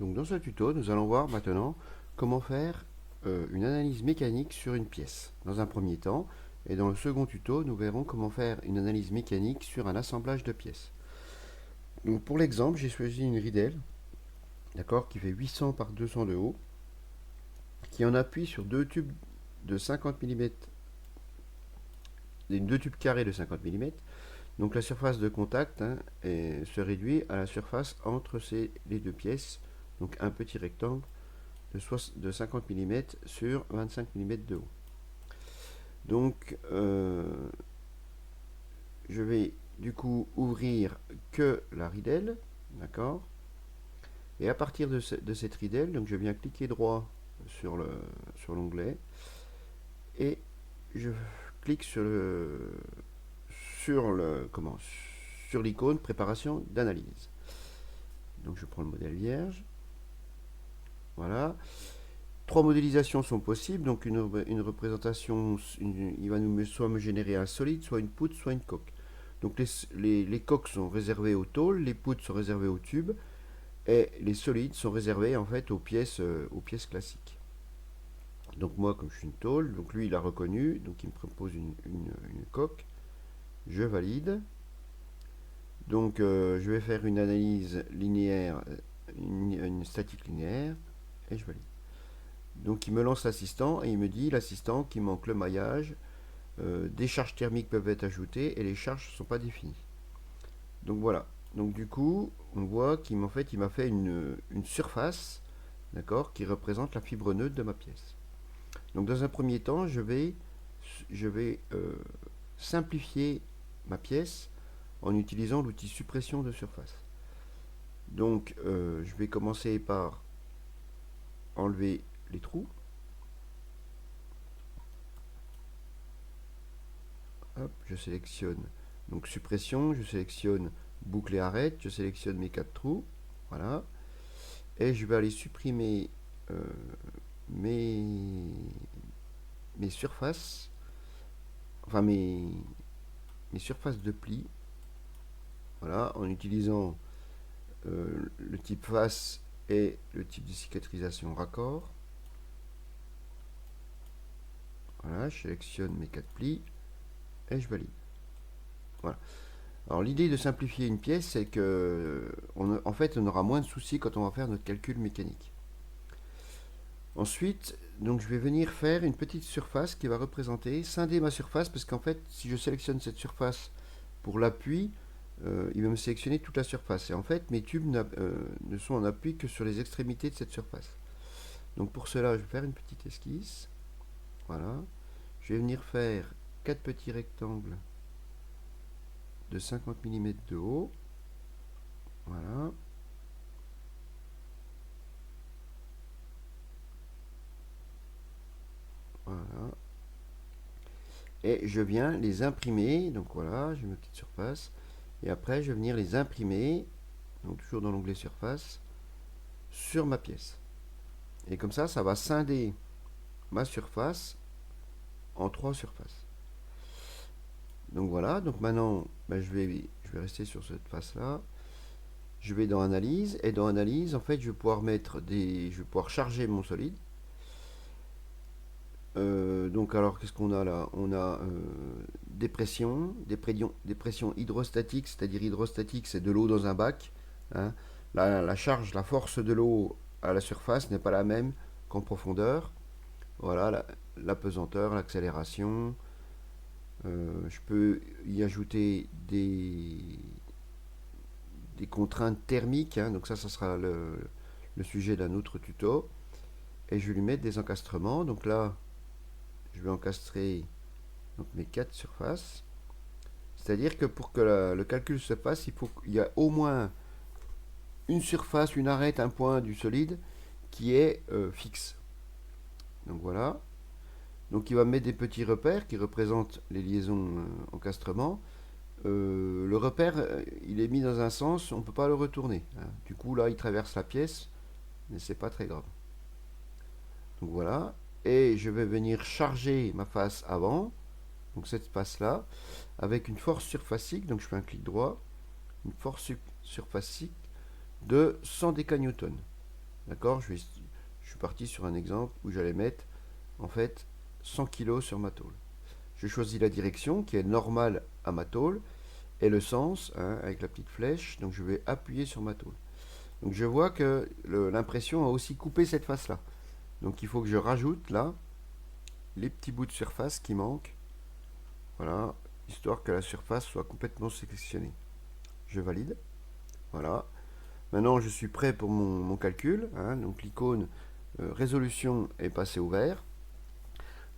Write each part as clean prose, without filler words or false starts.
Donc dans ce tuto, nous allons voir maintenant comment faire une analyse mécanique sur une pièce, dans un premier temps. Et dans le second tuto, nous verrons comment faire une analyse mécanique sur un assemblage de pièces. Donc pour l'exemple, j'ai choisi une Riedel, d'accord, qui fait 800 par 200 de haut, qui en appuie sur deux tubes de 50 mm, deux tubes carrés de 50 mm. Donc la surface de contact se réduit à la surface entre les deux pièces, donc un petit rectangle de 50 mm sur 25 mm de haut. Donc je vais du coup ouvrir que la ridelle, d'accord. Et à partir de cette ridelle, donc je viens cliquer droit sur l'onglet et je clique sur l'icône préparation d'analyse. Donc je prends le modèle vierge. Voilà. Trois modélisations sont possibles, donc une représentation, il va soit me générer un solide, soit une poutre, soit une coque. Donc les coques sont réservées aux tôles, les poutres sont réservées aux tubes, et les solides sont réservés en fait aux pièces classiques. Donc moi, comme je suis une tôle, donc lui il a reconnu, donc il me propose une coque, je valide. Donc je vais faire une analyse linéaire, une statique linéaire, et je valide. Donc il me lance l'assistant et il me dit l'assistant qu'il manque le maillage, des charges thermiques peuvent être ajoutées et les charges ne sont pas définies. Donc voilà. Donc du coup, on voit qu'il m'a fait une surface, d'accord, qui représente la fibre neutre de ma pièce. Donc dans un premier temps, je vais simplifier ma pièce en utilisant l'outil suppression de surface. Donc je vais commencer par enlever les trous. Hop, je sélectionne donc suppression, je sélectionne boucle et arrête, je sélectionne mes 4 trous, voilà, et je vais aller supprimer euh, mes, mes surfaces, enfin mes surfaces de pli, voilà, en utilisant le type face et le type de cicatrisation raccord. Voilà, je sélectionne mes 4 plis et je valide. Voilà. Alors l'idée de simplifier une pièce, c'est que en fait, on aura moins de soucis quand on va faire notre calcul mécanique. Ensuite, donc je vais venir faire une petite surface qui va représenter, scinder ma surface, parce qu'en fait, si je sélectionne cette surface pour l'appui, il va me sélectionner toute la surface. Et en fait, mes tubes ne sont en appui que sur les extrémités de cette surface. Donc pour cela, je vais faire une petite esquisse. Voilà. Je vais venir faire 4 petits rectangles de 50 mm de haut. Voilà. Voilà. Et je viens les imprimer. Donc voilà, j'ai ma petite surface. Et après, je vais venir les imprimer, donc toujours dans l'onglet surface, sur ma pièce. Et comme ça va scinder ma surface en 3 surfaces. Donc voilà, donc maintenant, je vais rester sur cette face-là. Je vais dans analyse, et dans analyse, en fait, je vais pouvoir charger mon solide. Donc alors qu'est-ce qu'on a là? On a des pressions hydrostatiques, c'est-à-dire hydrostatique, c'est de l'eau dans un bac, hein. La charge, la force de l'eau à la surface n'est pas la même qu'en profondeur. Voilà, la pesanteur, l'accélération. Je peux y ajouter des contraintes thermiques, hein. Donc ça sera le sujet d'un autre tuto. Et je vais lui mettre des encastrements. Donc là, je vais encastrer donc mes 4 surfaces. C'est-à-dire que pour que le calcul se fasse, il y a au moins une surface, une arête, un point du solide qui est fixe. Donc voilà. Donc il va mettre des petits repères qui représentent les liaisons encastrement. Le repère, il est mis dans un sens, on ne peut pas le retourner, hein. Du coup là, il traverse la pièce, mais c'est pas très grave. Donc voilà. Et je vais venir charger ma face avant, donc cette face là, avec une force surfacique, donc je fais un clic droit, une force surfacique de 100 décanewtons. D'accord, je suis parti sur un exemple où j'allais mettre en fait 100 kg sur ma tôle. Je choisis la direction qui est normale à ma tôle et le sens hein, avec la petite flèche. Donc je vais appuyer sur ma tôle. Donc je vois que l'impression a aussi coupé cette face-là. Donc il faut que je rajoute là les petits bouts de surface qui manquent. Voilà, histoire que la surface soit complètement sélectionnée. Je valide. Voilà. Maintenant je suis prêt pour mon calcul. Hein. Donc l'icône résolution est passée au vert.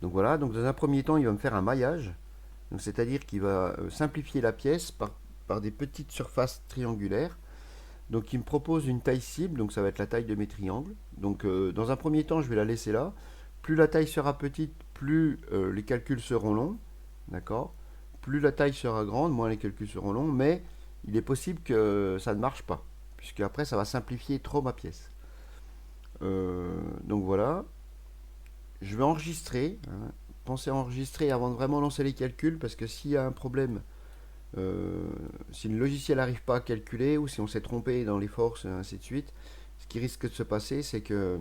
Donc voilà, donc dans un premier temps il va me faire un maillage. C'est-à-dire qu'il va simplifier la pièce par des petites surfaces triangulaires. Donc il me propose une taille cible, donc ça va être la taille de mes triangles. Donc dans un premier temps, je vais la laisser là. Plus la taille sera petite, plus les calculs seront longs. D'accord. Plus la taille sera grande, moins les calculs seront longs. Mais il est possible que ça ne marche pas. Puisque après, ça va simplifier trop ma pièce. Donc voilà. Je vais enregistrer. Hein. Pensez à enregistrer avant de vraiment lancer les calculs. Parce que s'il y a un problème, si le logiciel n'arrive pas à calculer ou si on s'est trompé dans les forces et ainsi de suite, ce qui risque de se passer, c'est que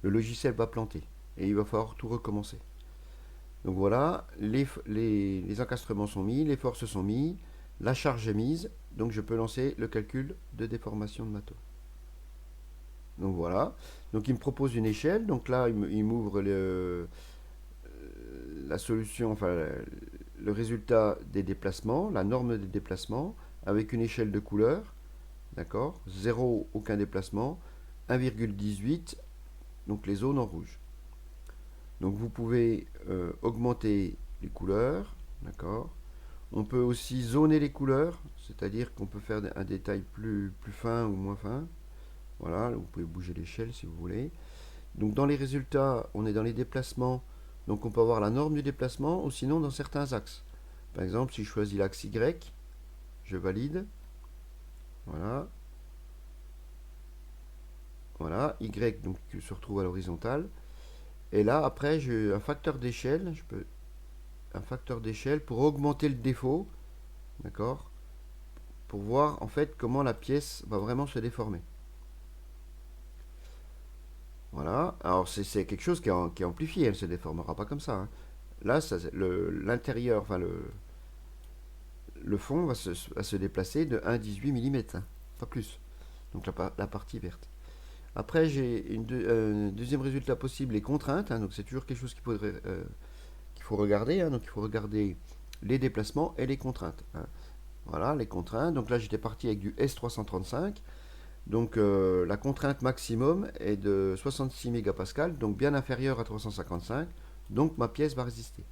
le logiciel va planter et il va falloir tout recommencer. Donc voilà, les encastrements sont mis, les forces sont mis, la charge est mise, donc je peux lancer le calcul de déformation de ma tôle. Donc voilà, donc il me propose une échelle, donc là il m'ouvre la solution, enfin le résultat des déplacements, la norme des déplacements, avec une échelle de couleurs, d'accord, 0 aucun déplacement, 1,18 donc les zones en rouge. Donc vous pouvez augmenter les couleurs, d'accord. On peut aussi zoner les couleurs, c'est-à-dire qu'on peut faire un détail plus fin ou moins fin. Voilà, vous pouvez bouger l'échelle si vous voulez. Donc dans les résultats, on est dans les déplacements, donc on peut avoir la norme du déplacement ou sinon dans certains axes. Par exemple, si je choisis l'axe Y, je valide. Voilà. Voilà, Y donc se retrouve à l'horizontale. Et là, après, j'ai un facteur d'échelle. Un facteur d'échelle pour augmenter le défaut, d'accord, pour voir en fait comment la pièce va vraiment se déformer. Voilà. Alors c'est quelque chose qui est amplifié. Elle ne se déformera pas comme ça. Hein. Là, l'intérieur, enfin le fond va se déplacer de 1,18 mm, hein, pas plus. Donc la partie verte. Après, j'ai un deuxième résultat possible, les contraintes. Hein, donc c'est toujours quelque chose qu'il faut regarder. Hein, donc il faut regarder les déplacements et les contraintes. Hein. Voilà, les contraintes. Donc là, j'étais parti avec du S335. Donc la contrainte maximum est de 66 mégapascales, donc bien inférieure à 355. Donc ma pièce va résister.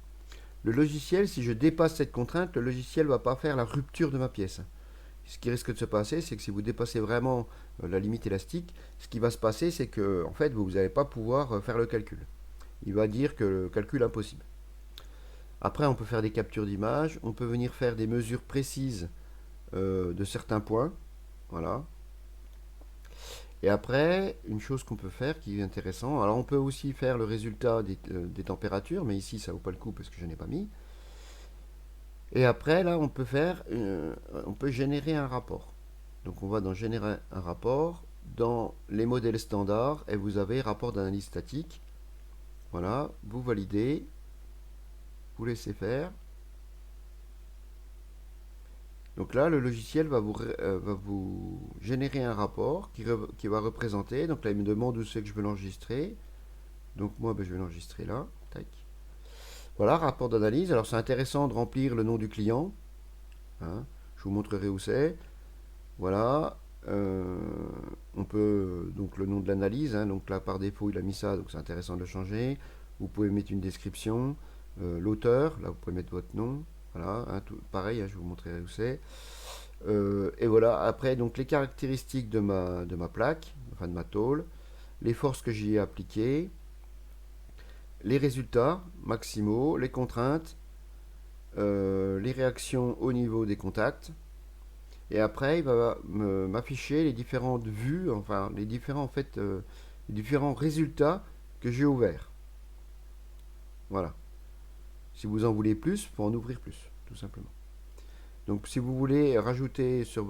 Le logiciel, si je dépasse cette contrainte, le logiciel ne va pas faire la rupture de ma pièce. Ce qui risque de se passer, c'est que si vous dépassez vraiment la limite élastique, ce qui va se passer, c'est que en fait, vous n'allez pas pouvoir faire le calcul. Il va dire que le calcul est impossible. Après, on peut faire des captures d'images, on peut venir faire des mesures précises de certains points. Voilà. Et après, une chose qu'on peut faire qui est intéressant, alors on peut aussi faire le résultat des températures, mais ici ça vaut pas le coup parce que je n'ai pas mis. Et après, là, on peut générer un rapport. Donc on va dans générer un rapport, dans les modèles standards, et vous avez rapport d'analyse statique. Voilà, vous validez, vous laissez faire. Donc là, le logiciel va vous générer un rapport qui va représenter. Donc là, il me demande où c'est que je veux l'enregistrer. Donc moi, ben, je vais l'enregistrer là. Tac. Voilà, rapport d'analyse. Alors c'est intéressant de remplir le nom du client. Hein. Je vous montrerai où c'est. Voilà. On peut donc le nom de l'analyse. Hein. Donc là, par défaut, il a mis ça. Donc c'est intéressant de le changer. Vous pouvez mettre une description. L'auteur. Là, vous pouvez mettre votre nom. Voilà. Hein, pareil, hein, je vous montrerai où c'est. Et voilà, après, donc les caractéristiques de ma plaque, enfin de ma tôle, les forces que j'y ai appliquées, les résultats maximaux, les contraintes, les réactions au niveau des contacts. Et après, il va m'afficher les différentes vues, enfin les différents, en fait, les différents résultats que j'ai ouverts. Voilà. Si vous en voulez plus, il faut en ouvrir plus, tout simplement. Donc si vous voulez rajouter sur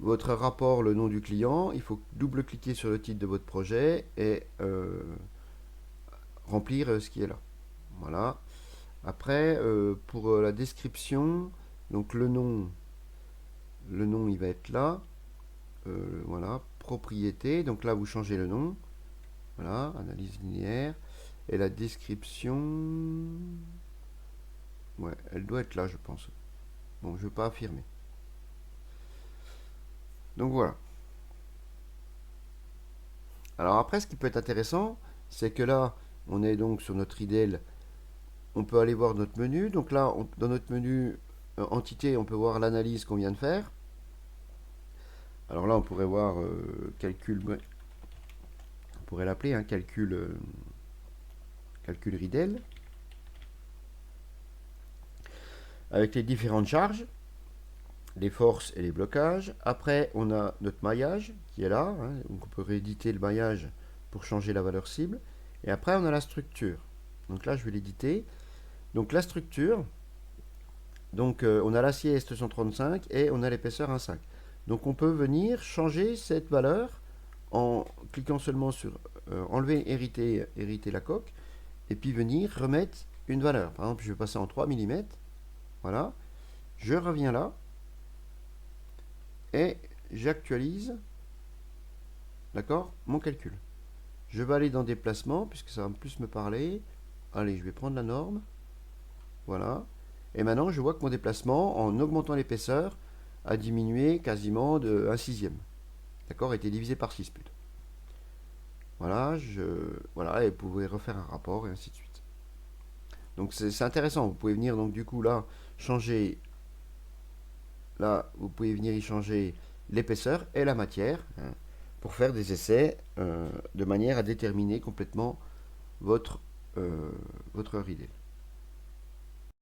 votre rapport, le nom du client, il faut double-cliquer sur le titre de votre projet et remplir ce qui est là. Voilà. Après, pour la description, donc le nom il va être là. Voilà, propriété. Donc là, vous changez le nom. Voilà, analyse linéaire. Et la description, ouais, elle doit être là, je pense. Bon, je ne vais pas affirmer. Donc voilà. Alors après, ce qui peut être intéressant, c'est que là, on est donc sur notre IDEL. On peut aller voir notre menu. Donc là, dans notre menu entité, on peut voir l'analyse qu'on vient de faire. Alors là, on pourrait voir calcul, on pourrait l'appeler un calcul RIDEL, avec les différentes charges, les forces et les blocages. Après, on a notre maillage qui est là, hein, donc on peut rééditer le maillage pour changer la valeur cible. Et après, on a la structure. Donc là, je vais l'éditer. Donc la structure, donc on a l'acier S235 et on a l'épaisseur 1,5. Donc on peut venir changer cette valeur en cliquant seulement sur enlever, hériter la coque, et puis venir remettre une valeur. Par exemple, je vais passer en 3 mm. Voilà. Je reviens là et j'actualise, d'accord, mon calcul. Je vais aller dans déplacement puisque ça va plus me parler. Allez, je vais prendre la norme. Voilà. Et maintenant, je vois que mon déplacement, en augmentant l'épaisseur, a diminué quasiment de 1/6. D'accord, a été divisé par 6 plutôt. Voilà, voilà, et vous pouvez refaire un rapport et ainsi de suite. Donc c'est intéressant. Vous pouvez venir donc du coup là changer. Là, vous pouvez venir y changer l'épaisseur et la matière, hein, pour faire des essais de manière à déterminer complètement votre RIDEL.